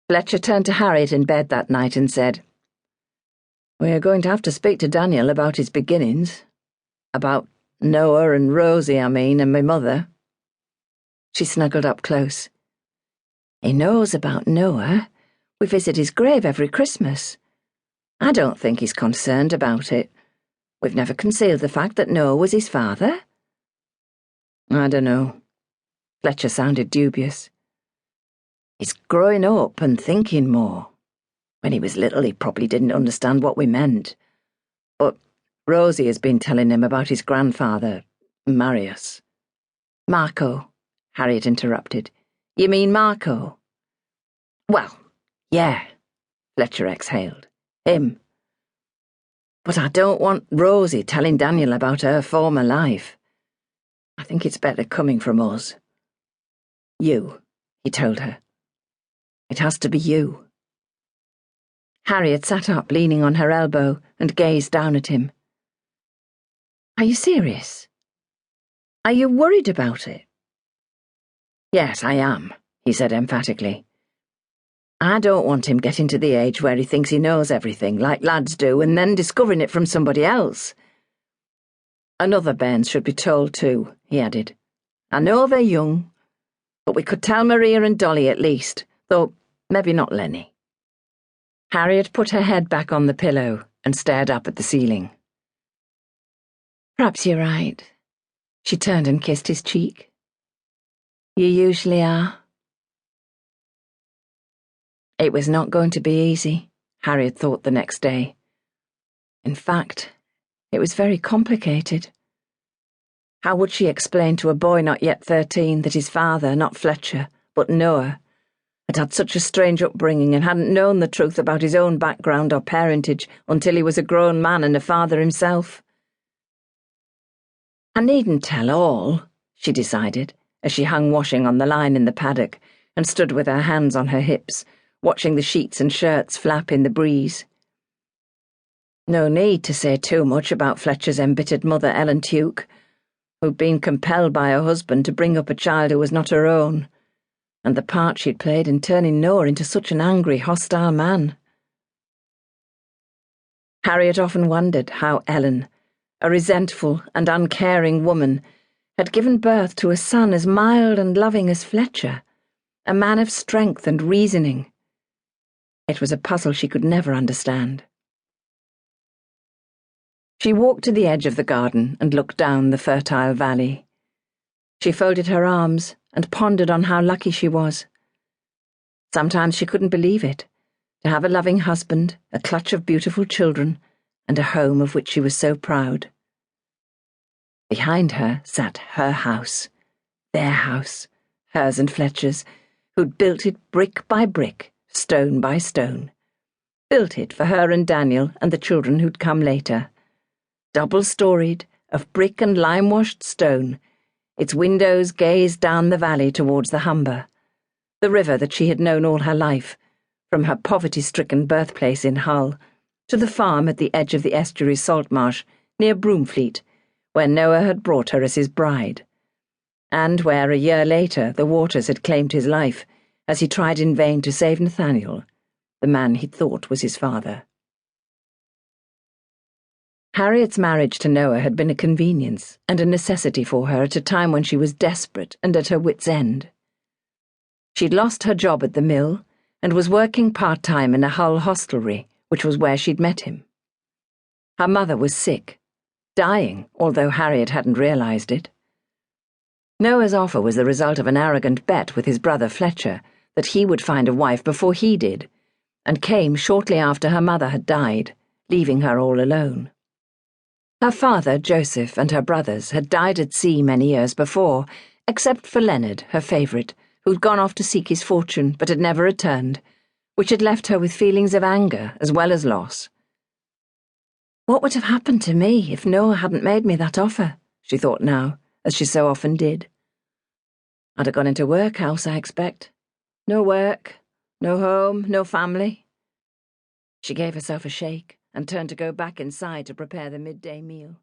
Fletcher turned to Harriet in bed that night and said, "We are going to have to speak to Daniel about his beginnings. About Noah and Rosie, and my mother." She snuggled up close. "He knows about Noah. We visit his grave every Christmas. I don't think he's concerned about it. We've never concealed the fact that Noah was his father." "I don't know." Fletcher sounded dubious. "He's growing up and thinking more. When he was little, he probably didn't understand what we meant. But Rosie has been telling him about his grandfather, Marius." "Marco," Harriet interrupted. "You mean Marco?" "Well, yeah," Fletcher exhaled. "Him. But I don't want Rosie telling Daniel about her former life. I think it's better coming from us." "You," he told her. "It has to be you." Harriet sat up, leaning on her elbow, and gazed down at him. "Are you serious? Are you worried about it?" "Yes, I am," he said emphatically. "I don't want him getting to the age where he thinks he knows everything, like lads do, and then discovering it from somebody else. Another bairns should be told too," he added. "I know they're young, but we could tell Maria and Dolly at least, though maybe not Lenny." Harriet put her head back on the pillow and stared up at the ceiling. "Perhaps you're right." She turned and kissed his cheek. "You usually are." It was not going to be easy, Harriet thought the next day. In fact, it was very complicated. How would she explain to a boy not yet 13 that his father, not Fletcher, but Noah, had had such a strange upbringing and hadn't known the truth about his own background or parentage until he was a grown man and a father himself? "I needn't tell all," she decided, as she hung washing on the line in the paddock and stood with her hands on her hips, watching the sheets and shirts flap in the breeze. No need to say too much about Fletcher's embittered mother, Ellen Tuke, who'd been compelled by her husband to bring up a child who was not her own, and the part she'd played in turning Noah into such an angry, hostile man. Harriet often wondered how Ellen, a resentful and uncaring woman, had given birth to a son as mild and loving as Fletcher, a man of strength and reasoning. It was a puzzle she could never understand. She walked to the edge of the garden and looked down the fertile valley. She folded her arms and pondered on how lucky she was. Sometimes she couldn't believe it, to have a loving husband, a clutch of beautiful children, and a home of which she was so proud. Behind her sat her house, their house, hers and Fletcher's, who'd built it brick by brick, stone by stone. Built it for her and Daniel and the children who'd come later. Double-storied, of brick and lime-washed stone, its windows gazed down the valley towards the Humber, the river that she had known all her life, from her poverty-stricken birthplace in Hull to the farm at the edge of the estuary salt marsh near Broomfleet, where Noah had brought her as his bride, and where a year later the waters had claimed his life as he tried in vain to save Nathaniel, the man he'd thought was his father. Harriet's marriage to Noah had been a convenience and a necessity for her at a time when she was desperate and at her wits' end. She'd lost her job at the mill and was working part-time in a Hull hostelry, which was where she'd met him. Her mother was sick, dying, although Harriet hadn't realized it. Noah's offer was the result of an arrogant bet with his brother Fletcher that he would find a wife before he did, and came shortly after her mother had died, leaving her all alone. Her father, Joseph, and her brothers had died at sea many years before, except for Leonard, her favourite, who'd gone off to seek his fortune but had never returned, which had left her with feelings of anger as well as loss. What would have happened to me if Noah hadn't made me that offer, she thought now, as she so often did. I'd have gone into workhouse, I expect. No work, no home, no family. She gave herself a shake and turned to go back inside to prepare the midday meal.